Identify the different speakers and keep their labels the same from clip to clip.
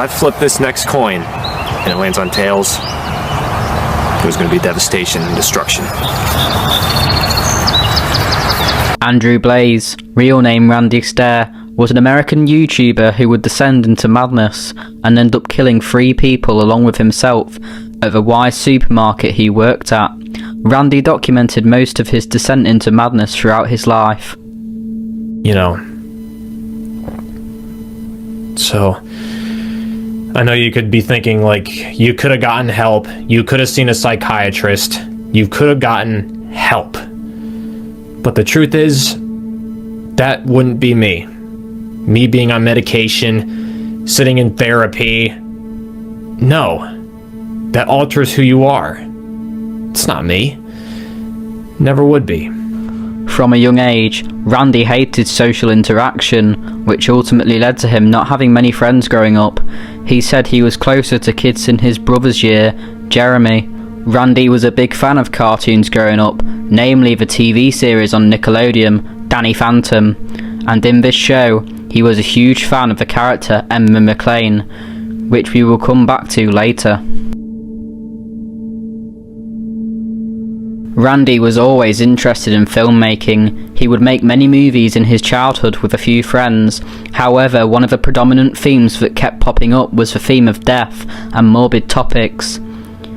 Speaker 1: I flip this next coin and it lands on tails, there's going to be devastation and destruction.
Speaker 2: Andrew Blaze, real name Randy Stair, was an American YouTuber who would descend into madness and end up killing 3 people along with himself at the Wise supermarket he worked at. Randy documented most of his descent into madness throughout his life.
Speaker 1: You know, so I know you could be thinking, like, you could have gotten help, you could have seen a psychiatrist, you could have gotten help. But the truth is, that wouldn't be me. Me being on medication, sitting in therapy. No, that alters who you are. It's not me. Never would be.
Speaker 2: From a young age, Randy hated social interaction, which ultimately led to him not having many friends growing up. He said he was closer to kids in his brother's year, Jeremy. Randy was a big fan of cartoons growing up, namely the TV series on Nickelodeon, Danny Phantom, and in this show, he was a huge fan of the character Ember, which we will come back to later. Randy was always interested in filmmaking. He would make many movies in his childhood with a few friends. However, one of the predominant themes that kept popping up was the theme of death and morbid topics.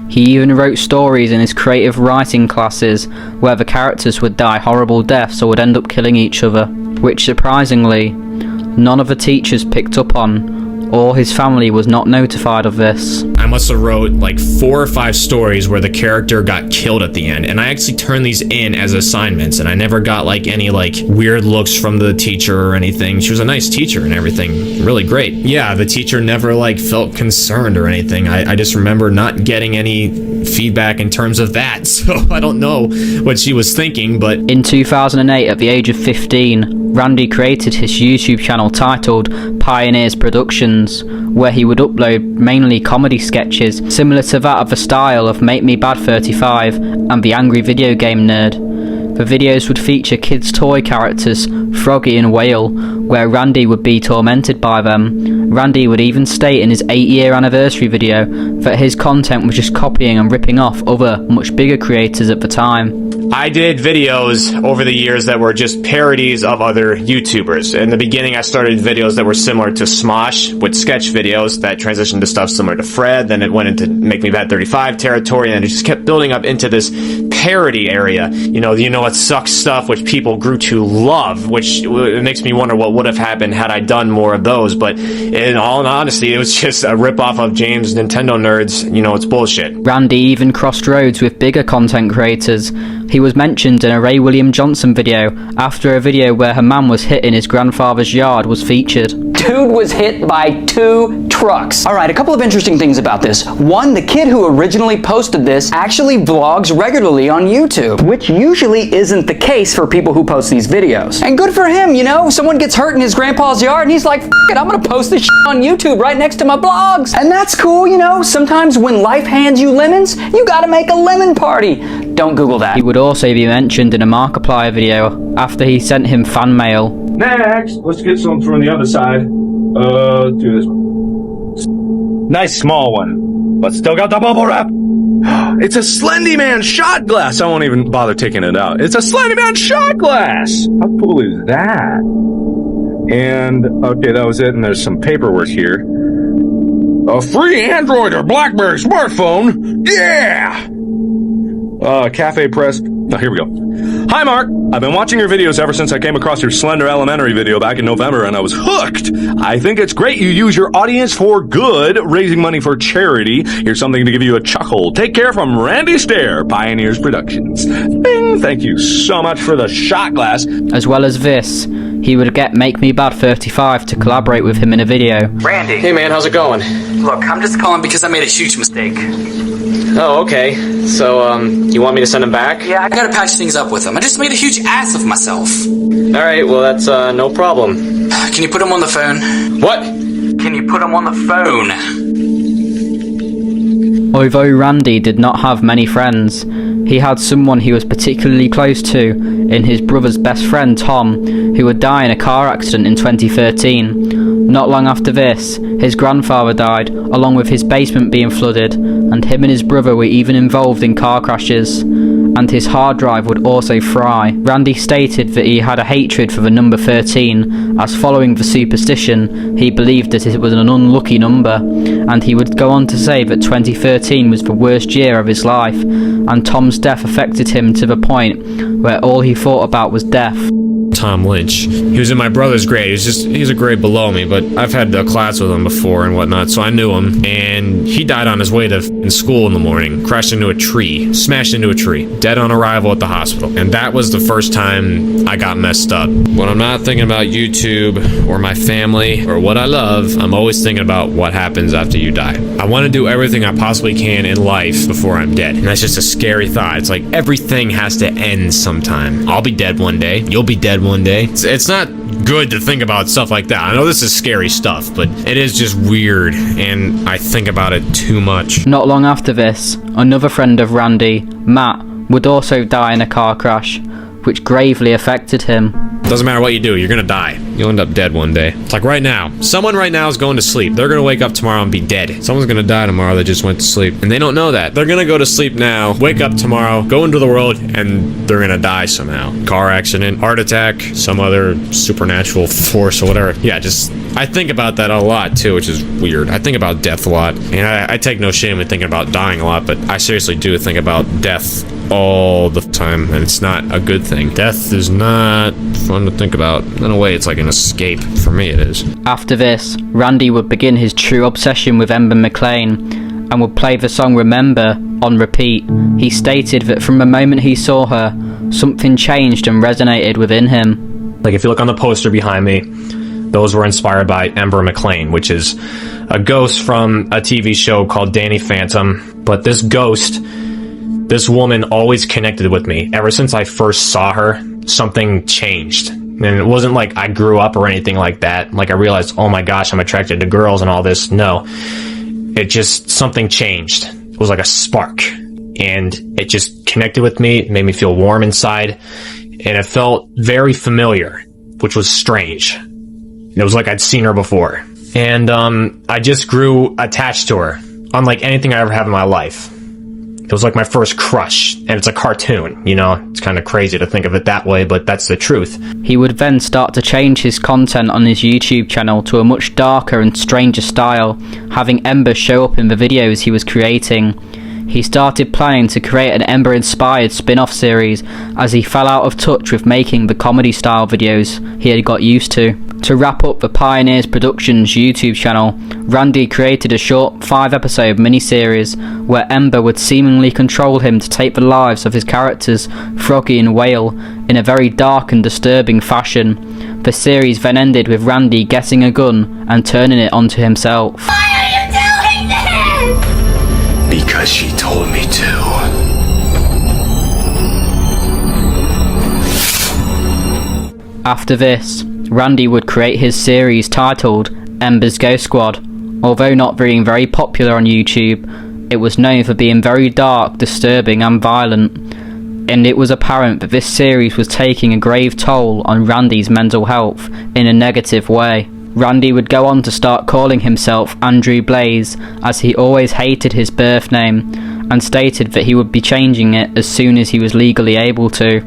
Speaker 2: He even wrote stories in his creative writing classes where the characters would die horrible deaths or would end up killing each other, which surprisingly, none of the teachers picked up on, or his family was not notified of this.
Speaker 1: I must have wrote like 4 or 5 stories where the character got killed at the end, and I actually turned these in as assignments, and I never got like any like weird looks from the teacher or anything. She was a nice teacher and everything, really great. Yeah, the teacher never like felt concerned or anything. I just remember not getting any feedback in terms of that, so I don't know what she was thinking, but...
Speaker 2: In 2008, at the age of 15, Randy created his YouTube channel titled Pioneers Productions, where he would upload mainly comedy sketches similar to that of the style of Make Me Bad 35 and The Angry Video Game Nerd. The videos would feature kids' toy characters, Froggy and Whale, where Randy would be tormented by them. Randy would even state in his 8-year anniversary video that his content was just copying and ripping off other, much bigger creators at the time.
Speaker 1: I did videos over the years that were just parodies of other YouTubers. In the beginning, I started videos that were similar to Smosh with sketch videos that transitioned to stuff similar to Fred. Then it went into Make Me Bad 35 territory, and it just kept building up into this parody area. You know what sucks stuff, which people grew to love, which it makes me wonder what would have happened had I done more of those. But in all honesty, it was just a ripoff of James Nintendo Nerds. You know, it's bullshit.
Speaker 2: Randy even crossed roads with bigger content creators. He was mentioned in a Ray William Johnson video after a video where her man was hit in his grandfather's yard was featured.
Speaker 3: Dude was hit by 2 trucks. Alright, a couple of interesting things about this. One, the kid who originally posted this actually vlogs regularly on YouTube, which usually isn't the case for people who post these videos. And good for him, you know? Someone gets hurt in his grandpa's yard and he's like, F it, I'm gonna post this shit on YouTube right next to my blogs. And that's cool, you know? Sometimes when life hands you lemons, you gotta make a lemon party. Don't Google that.
Speaker 2: He would also be mentioned in a Markiplier video after he sent him fan mail.
Speaker 4: Next, let's get some from the other side. Do this one. Nice small one, but still got the bubble wrap. It's a Slendy Man shot glass. I won't even bother taking it out. It's a Slendy Man shot glass. How cool is that? And, okay, that was it. And there's some paperwork here. A free Android or BlackBerry smartphone. Yeah! Cafe Press. Oh, here we go. Hi, Mark. I've been watching your videos ever since I came across your Slender Elementary video back in November, and I was hooked. I think it's great you use your audience for good, raising money for charity. Here's something to give you a chuckle. Take care from Randy Stair, Pioneers Productions. Bing! Thank you so much for the shot glass.
Speaker 2: As well as this, he would get Make Me Bad 35 to collaborate with him in a video.
Speaker 5: Randy.
Speaker 1: Hey man, how's it going?
Speaker 5: Look, I'm just calling because I made a huge mistake.
Speaker 1: Oh, okay. So, you want me to send him back?
Speaker 5: Yeah, I gotta patch things up with him. I just made a huge ass of myself.
Speaker 1: Alright, well that's, no problem.
Speaker 5: Can you put him on the phone?
Speaker 1: What?
Speaker 5: Can you put him on the phone?
Speaker 2: Although Randy did not have many friends, He had someone he was particularly close to in his brother's best friend Tom, who would die in a car accident in 2013. Not long after this, his grandfather died, along with his basement being flooded, and him and his brother were even involved in car crashes, and his hard drive would also fry. Randy stated that he had a hatred for the number 13, as following the superstition, he believed that it was an unlucky number, and he would go on to say that 2013 was the worst year of his life, and Tom's death affected him to the point where all he thought about was death.
Speaker 1: Tom Lynch. He was in my brother's grade. He's a grade below me, but I've had a class with him before and whatnot, so I knew him. And he died on his way to school in the morning, crashed into a tree, smashed into a tree, dead on arrival at the hospital. And that was the first time I got messed up. When I'm not thinking about YouTube or my family or what I love, I'm always thinking about what happens after you die. I want to do everything I possibly can in life before I'm dead. And that's just a scary thought. It's like everything has to end sometime. I'll be dead one day. You'll be dead one day. It's not good to think about stuff like that. I know this is scary stuff, but it is just weird, and I think about it too much. Not long after this, another friend of Randy, Matt, would also die in a car crash, which gravely affected him. Doesn't matter what you do, you're gonna die. You'll end up dead one day. It's like right now. Someone right now is going to sleep. They're gonna wake up tomorrow and be dead. Someone's gonna die tomorrow that just went to sleep. And they don't know that. They're gonna go to sleep now, wake up tomorrow, go into the world, and they're gonna die somehow. Car accident, heart attack, some other supernatural force or whatever. Yeah, I think about that a lot too, which is weird. I think about death a lot. And I take no shame in thinking about dying a lot, but I seriously do think about death all the time, and it's not a good thing. Death is not fun to think about. In a way, it's like an escape. For me, it is. After this, Randy would begin his true obsession with Ember McLean and would play the song Remember on repeat. He stated that from the moment he saw her, something changed and resonated within him. Like if you look on the poster behind me, those were inspired by Ember McLean, which is a ghost from a TV show called Danny Phantom. But this ghost, this woman always connected with me. Ever since I first saw her, something changed. And it wasn't like I grew up or anything like that. Like I realized, oh my gosh, I'm attracted to girls and all this. No. It just, something changed. It was like a spark. And it just connected with me. It made me feel warm inside. And it felt very familiar, which was strange. It was like I'd seen her before. And I just grew attached to her, unlike anything I ever have in my life. It was like my first crush, and it's a cartoon, you know? It's kind of crazy to think of it that way, but that's the truth. He would then start to change his content on his YouTube channel to a much darker and stranger style, having Ember show up in the videos he was creating. He started planning to create an Ember-inspired spin-off series, as he fell out of touch with making the comedy-style videos he had got used to. To wrap up the Pioneers Productions YouTube channel, Randy created a short 5-episode miniseries where Ember would seemingly control him to take the lives of his characters, Froggy and Whale, in a very dark and disturbing fashion. The series then ended with Randy getting a gun and turning it onto himself.
Speaker 6: Why are you doing this?
Speaker 4: Because she told me to.
Speaker 2: After this, Randy would create his series titled Ember's Ghost Squad. Although not being very popular on YouTube, it was known for being very dark, disturbing and violent, and it was apparent that this series was taking a grave toll on Randy's mental health in a negative way. Randy would go on to start calling himself Andrew Blaze, as he always hated his birth name, and stated that he would be changing it as soon as he was legally able to.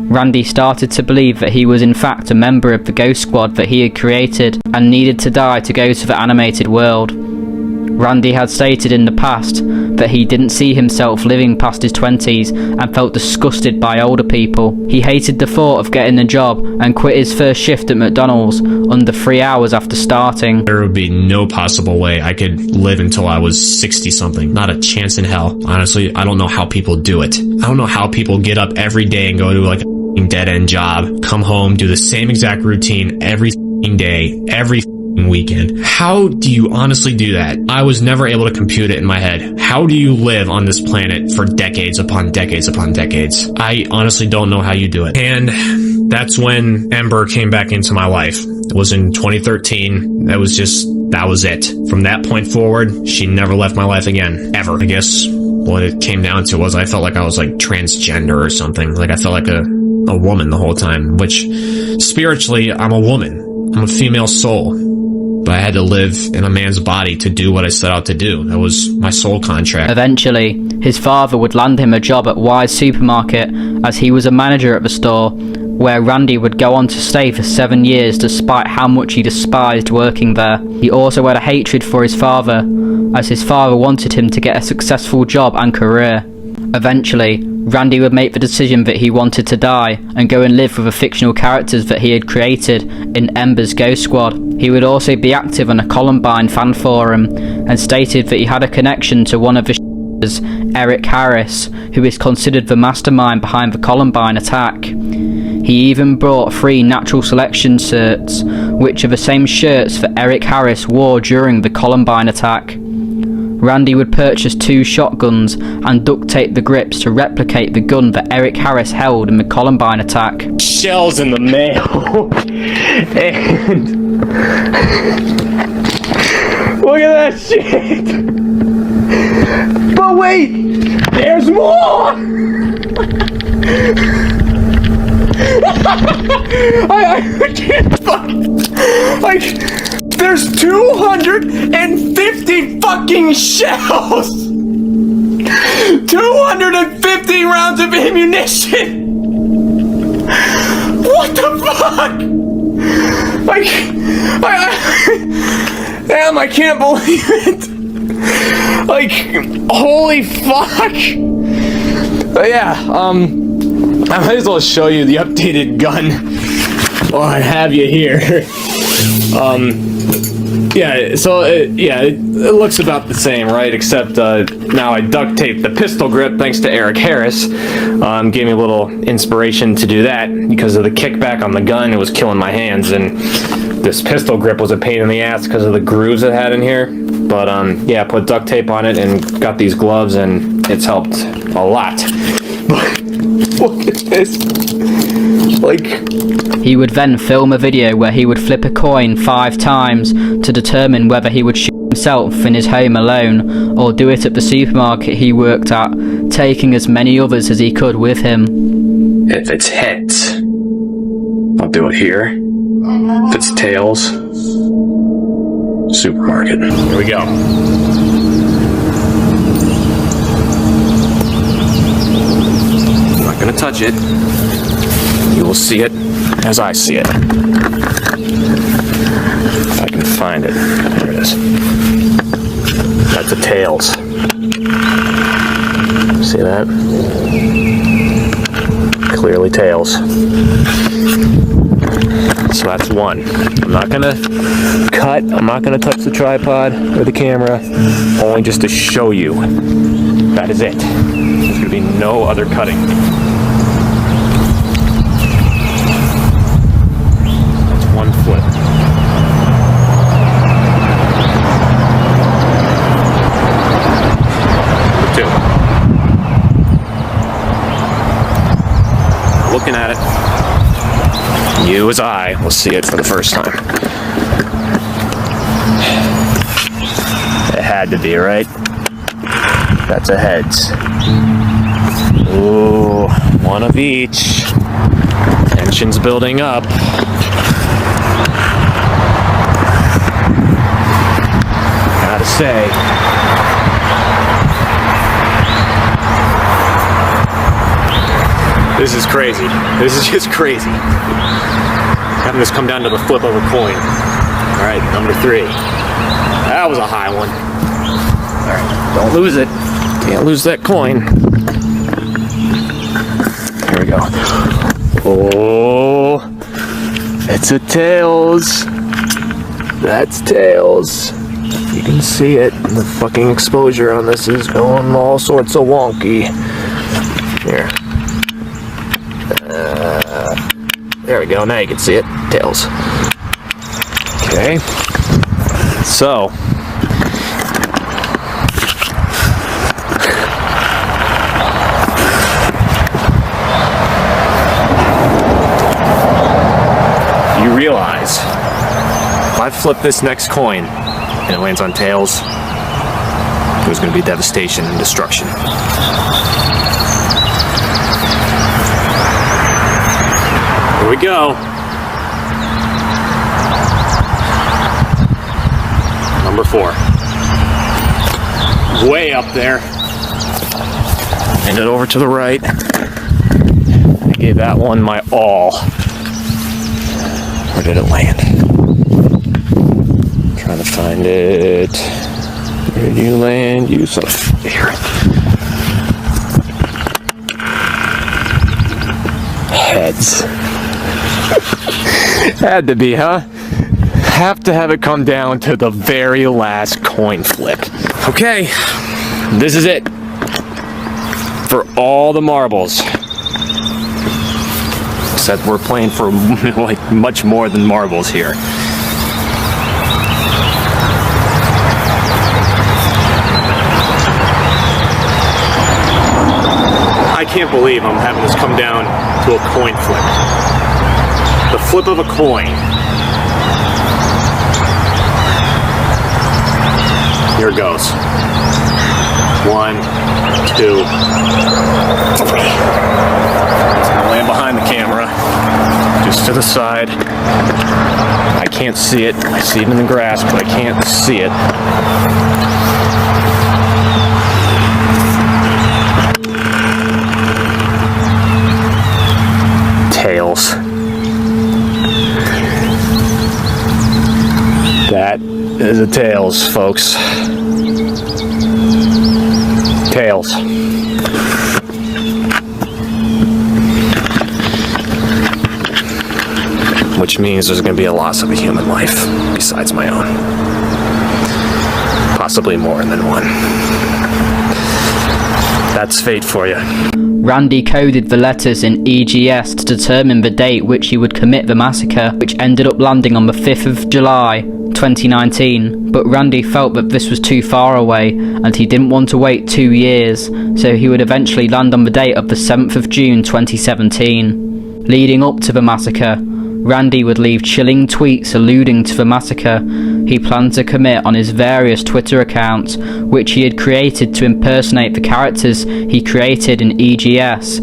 Speaker 2: Randy started to believe that he was in fact a member of the Ghost Squad that he had created and needed to die to go to the animated world. Randy had stated in the past that he didn't see himself living past his 20s and felt disgusted by older people. He hated the thought of getting a job and quit his first shift at McDonald's under 3 hours after starting.
Speaker 1: There would be no possible way I could live until I was 60-something. Not a chance in hell. Honestly, I don't know how people do it. I don't know how people get up every day and go to like a dead-end job, come home, do the same exact routine every day, every weekend. How do you honestly do that? I was never able to compute it in my head. How do you live on this planet for decades upon decades upon decades? I honestly don't know how you do it. And that's when Ember came back into my life. It was in 2013. That was it. From that point forward, she never left my life again. Ever. I guess what it came down to was I felt like I was like transgender or something. Like I felt like a woman the whole time, which spiritually I'm a woman. I'm a female soul. But I had to live in a man's body to do what I set out to do. That was my soul contract.
Speaker 2: Eventually, his father would land him a job at Wise Supermarket as he was a manager at the store, where Randy would go on to stay for 7 years despite how much he despised working there. He also had a hatred for his father, as his father wanted him to get a successful job and career. Eventually, Randy would make the decision that he wanted to die and go and live with the fictional characters that he had created in Ember's Ghost Squad. He would also be active on a Columbine fan forum and stated that he had a connection to one of the Eric Harris, who is considered the mastermind behind the Columbine attack. He even brought 3 natural selection shirts, which are the same shirts that Eric Harris wore during the Columbine attack. Randy would purchase 2 shotguns and duct tape the grips to replicate the gun that Eric Harris held in the Columbine attack.
Speaker 1: Shells in the mail. And look at that shit. But wait, there's more. I can't fucking, like, there's 250 fucking shells! 250 rounds of ammunition! What the fuck? Like, damn, I can't believe it! Like, holy fuck! But yeah, I might as well show you the updated gun while I have you here. Yeah, so it looks about the same, right? Except now I duct taped the pistol grip thanks to Eric Harris. Gave me a little inspiration to do that because of the kickback on the gun. It was killing my hands, and this pistol grip was a pain in the ass because of the grooves it had in here. But yeah, put duct tape on it and got these gloves, and it's helped a lot. But look at this. Like,
Speaker 2: he would then film a video where he would flip a coin 5 times to determine whether he would shoot himself in his home alone or do it at the supermarket he worked at, taking as many others as he could with him.
Speaker 1: if it's heads, I'll do it here. If it's tails, supermarket. Here we go. I'm not gonna touch it. You will see it as I see it. If I can find it. There it is. That's the tails. See that? Clearly tails. So that's one. I'm not gonna cut. I'm not gonna touch the tripod or the camera. Only just to show you. That is it. There's gonna be no other cutting. One flip. Number two. Looking at it. You as I will see it for the first time. It had to be, right? That's a heads. Ooh, one of each. Tension's building up. Gotta say, this is crazy. This is just crazy. Having this come down to the flip of a coin. Alright, number 3. That was a high one. Alright, don't lose it. Can't lose that coin. Here we go. Oh, it's a tails. That's tails. You can see it. The fucking exposure on this is going all sorts of wonky. Here. There we go. Now you can see it. Tails. Okay. So. You realize, if I flip this next coin and it lands on tails, it was going to be devastation and destruction. Here we go. Number 4. Way up there. And it over to the right. I gave that one my all. Where did it land? Trying to find it. Where did you land? You son of here. Heads. Had to be, huh? Have to have it come down to the very last coin flip. Okay, this is it. For all the marbles. Except we're playing for like much more than marbles here. I can't believe I'm having this come down to a coin flip. The flip of a coin. Here it goes. 1, 2, 3. It's gonna land behind the camera, just to the side. I can't see it. I see it in the grass, but I can't see it. Tails. That is a tails, folks. Tails. Which means there's going to be a loss of a human life besides my own. Possibly more than one. That's fate for you.
Speaker 2: Randy coded the letters in EGS to determine the date which he would commit the massacre, which ended up landing on the 5th of July 2019, but Randy felt that this was too far away and he didn't want to wait 2 years, so he would eventually land on the date of the 7th of June 2017. Leading up to the massacre, Randy would leave chilling tweets alluding to the massacre he planned to commit on his various Twitter accounts, which he had created to impersonate the characters he created in EGS.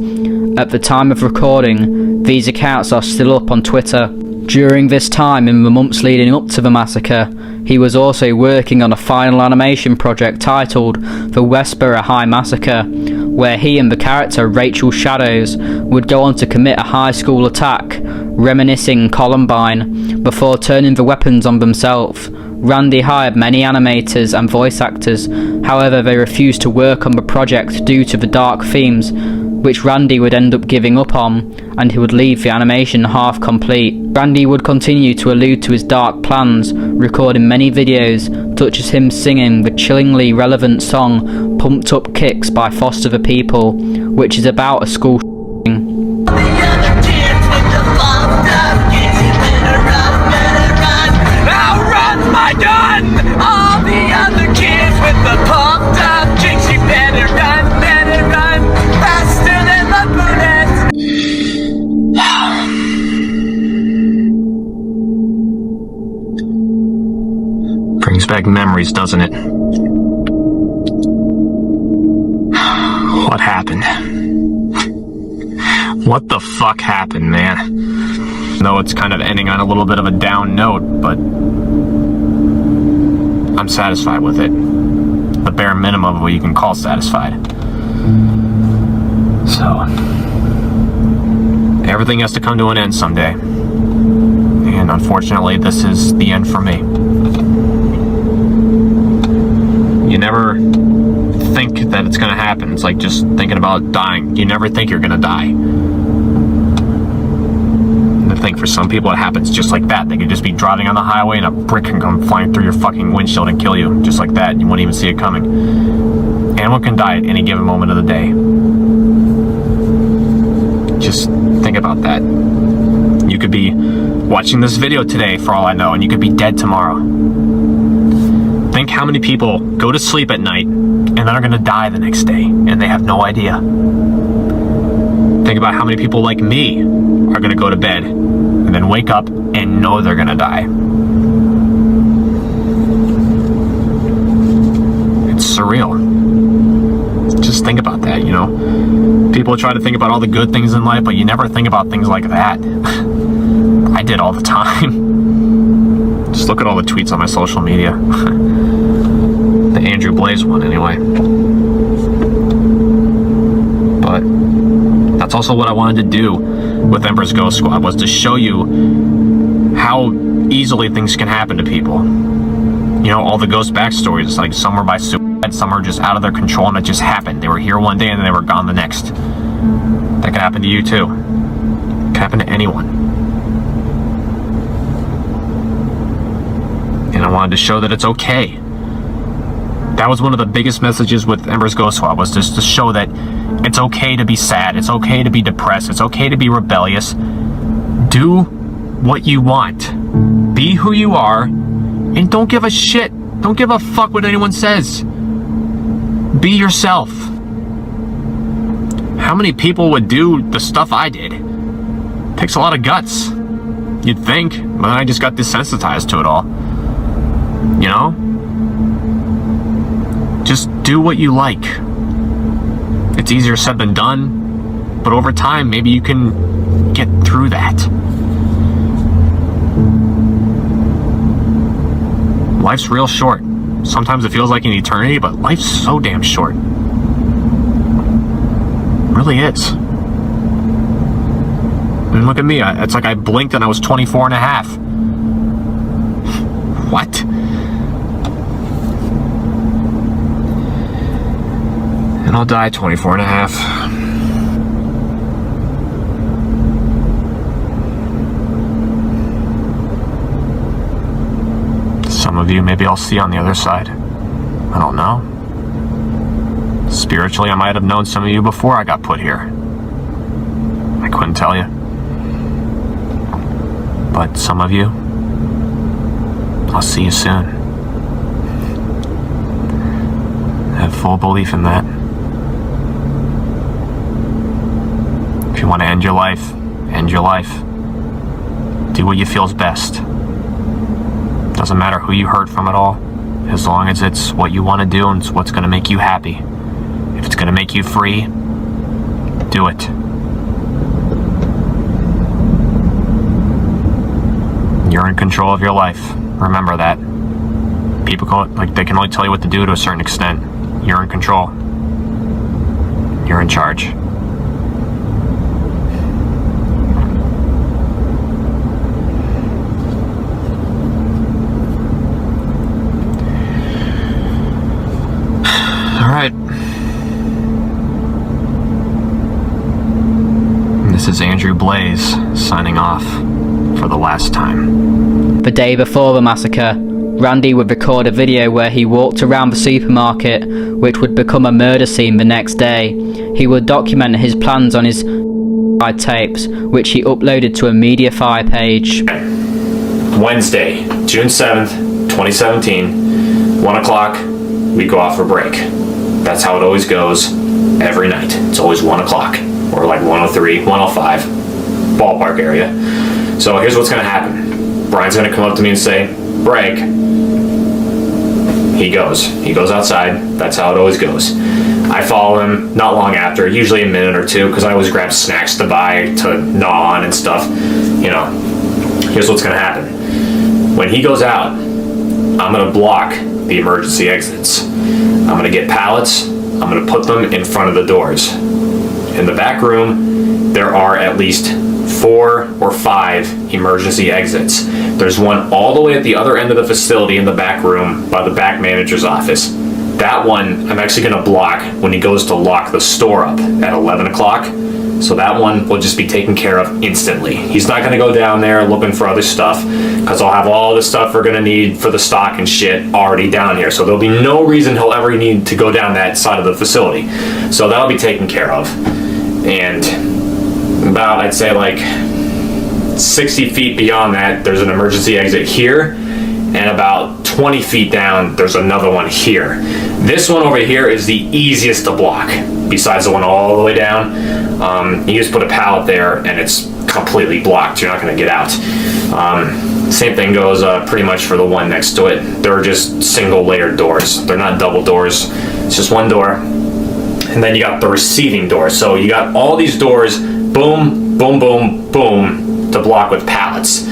Speaker 2: At the time of recording, these accounts are still up on Twitter. During this time, in the months leading up to the massacre, he was also working on a final animation project titled The Westboro High Massacre, where he and the character Rachel Shadows would go on to commit a high school attack, reminiscing Columbine, before turning the weapons on themselves. Randy hired many animators and voice actors, however they refused to work on the project due to the dark themes, which Randy would end up giving up on, and he would leave the animation half complete. Randy would continue to allude to his dark plans, recording many videos, such as him singing the chillingly relevant song Pumped Up Kicks by Foster the People, which is about a school shooting.
Speaker 1: Brings back memories, doesn't it? What happened? What the fuck happened, man? Though it's kind of ending on a little bit of a down note, but I'm satisfied with it. The bare minimum of what you can call satisfied. So, everything has to come to an end someday. And unfortunately, this is the end for me. You never think that it's gonna happen. It's like just thinking about dying. You never think you're gonna die. And I think for some people it happens just like that. They could just be driving on the highway and a brick can come flying through your fucking windshield and kill you. Just like that. You wouldn't even see it coming. Anyone can die at any given moment of the day. Just think about that. You could be watching this video today for all I know, and you could be dead tomorrow. Think how many people go to sleep at night and then are going to die the next day and they have no idea. Think about how many people like me are going to go to bed and then wake up and know they're going to die. It's surreal. Just think about that, you know? People try to think about all the good things in life, but you never think about things like that. I did all the time. Just look at all the tweets on my social media. The Andrew Blaze one, anyway. But that's also what I wanted to do with Ember's Ghost Squad, was to show you how easily things can happen to people. You know, all the ghost backstories, like some were by suicide, some are just out of their control and it just happened. They were here one day and then they were gone the next. That could happen to you too. It could happen to anyone. And I wanted to show that it's okay. That was one of the biggest messages with Ember's Ghost Squad, was just to show that it's okay to be sad, it's okay to be depressed, it's okay to be rebellious. Do what you want. Be who you are, and don't give a shit. Don't give a fuck what anyone says. Be yourself. How many people would do the stuff I did? It takes a lot of guts. You'd think, but then I just got desensitized to it all. You know? Just do what you like. It's easier said than done, but over time, maybe you can get through that. Life's real short. Sometimes it feels like an eternity, but life's so damn short. It really is. And look at me, it's like I blinked and I was 24 and a half. What? And I'll die 24 and a half. Some of you maybe I'll see on the other side. I don't know. Spiritually, I might have known some of you before I got put here. I couldn't tell you. But some of you, I'll see you soon. I have full belief in that. If you want to end your life, end your life. Do what you feel is best. Doesn't matter who you hurt from it all, as long as it's what you want to do and it's what's going to make you happy. If it's going to make you free, do it. You're in control of your life. Remember that. People they can only tell you what to do to a certain extent. You're in control. You're in charge. Alright. This is Andrew Blaze signing off for the last time.
Speaker 2: The day before the massacre, Randy would record a video where he walked around the supermarket, which would become a murder scene the next day. He would document his plans on his tapes, which he uploaded to a MediaFire page.
Speaker 1: Wednesday, June 7th, 2017, 1 o'clock, we go off for break. That's how it always goes every night. It's always 1 o'clock, or like 1:03, 1:05, ballpark area. So here's what's gonna happen. Brian's gonna come up to me and say, break. He goes outside. That's how it always goes. I follow him not long after, usually a minute or two, because I always grab snacks to buy, to gnaw on and stuff. You know, here's what's gonna happen. When he goes out, I'm gonna block the emergency exits. I'm gonna get pallets, I'm gonna put them in front of the doors. In the back room, there are at least 4 or 5 emergency exits. There's one all the way at the other end of the facility in the back room by the back manager's office. That one I'm actually gonna block when he goes to lock the store up at 11 o'clock. So that one will just be taken care of instantly. He's not gonna go down there looking for other stuff, because I'll have all the stuff we're gonna need for the stock and shit already down here. So there'll be no reason he'll ever need to go down that side of the facility. So that'll be taken care of. And about, I'd say like 60 feet beyond that, there's an emergency exit here. And about 20 feet down, there's another one here. This one over here is the easiest to block, besides the one all the way down. You just put a pallet there, and it's completely blocked. You're not going to get out. Same thing goes pretty much for the one next to it. They're just single layered doors. They're not double doors. It's just one door. And then you got the receiving door. So you got all these doors, boom, boom, boom, boom, to block with pallets.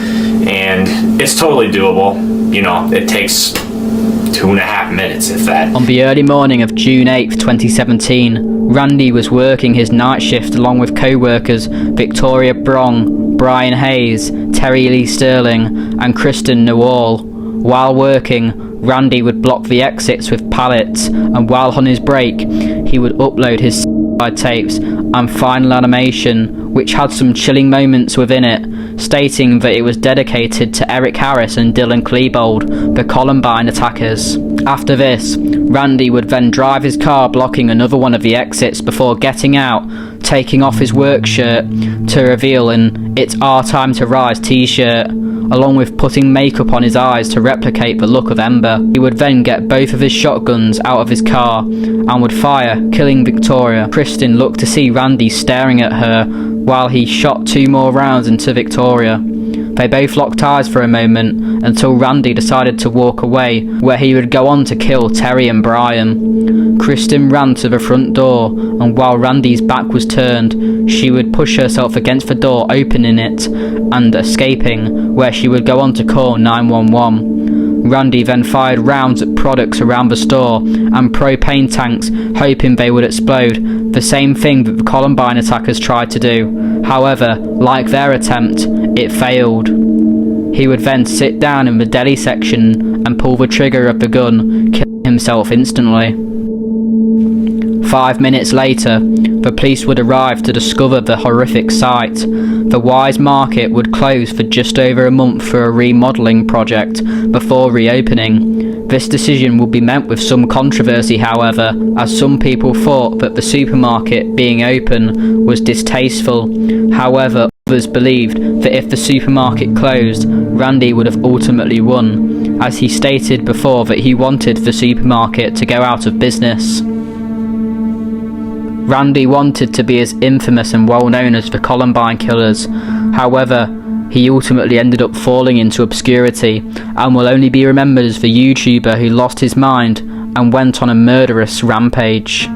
Speaker 1: And it's totally doable. You know, it takes 2.5 minutes, if that.
Speaker 2: On the early morning of June 8th, 2017, Randy was working his night shift along with co-workers Victoria Brong, Brian Hayes, Terry Lee Sterling, and Kristen Newall. While working, Randy would block the exits with pallets, and while on his break, he would upload his tapes and final animation, which had some chilling moments within it, stating that it was dedicated to Eric Harris and Dylan Klebold, the Columbine attackers. After this, Randy would then drive his car blocking another one of the exits before getting out, taking off his work shirt to reveal an "It's Our Time to Rise" t-shirt, along with putting makeup on his eyes to replicate the look of Ember. He would then get both of his shotguns out of his car and would fire, killing Victoria. Kristen looked to see Randy staring at her while he shot 2 more rounds into Victoria. They both locked eyes for a moment until Randy decided to walk away, where he would go on to kill Terry and Brian. Kristen ran to the front door, and while Randy's back was turned, she would push herself against the door, opening it and escaping, where she would go on to call 911. Randy then fired rounds at products around the store and propane tanks, hoping they would explode, the same thing that the Columbine attackers tried to do. However, like their attempt, it failed. He would then sit down in the deli section and pull the trigger of the gun, killing himself instantly. 5 minutes later, the police would arrive to discover the horrific sight. The Wise Market would close for just over a month for a remodelling project before reopening. This decision would be met with some controversy, however, as some people thought that the supermarket being open was distasteful. However, others believed that if the supermarket closed, Randy would have ultimately won, as he stated before that he wanted the supermarket to go out of business. Randy wanted to be as infamous and well known as the Columbine killers. However, he ultimately ended up falling into obscurity and will only be remembered as the YouTuber who lost his mind and went on a murderous rampage.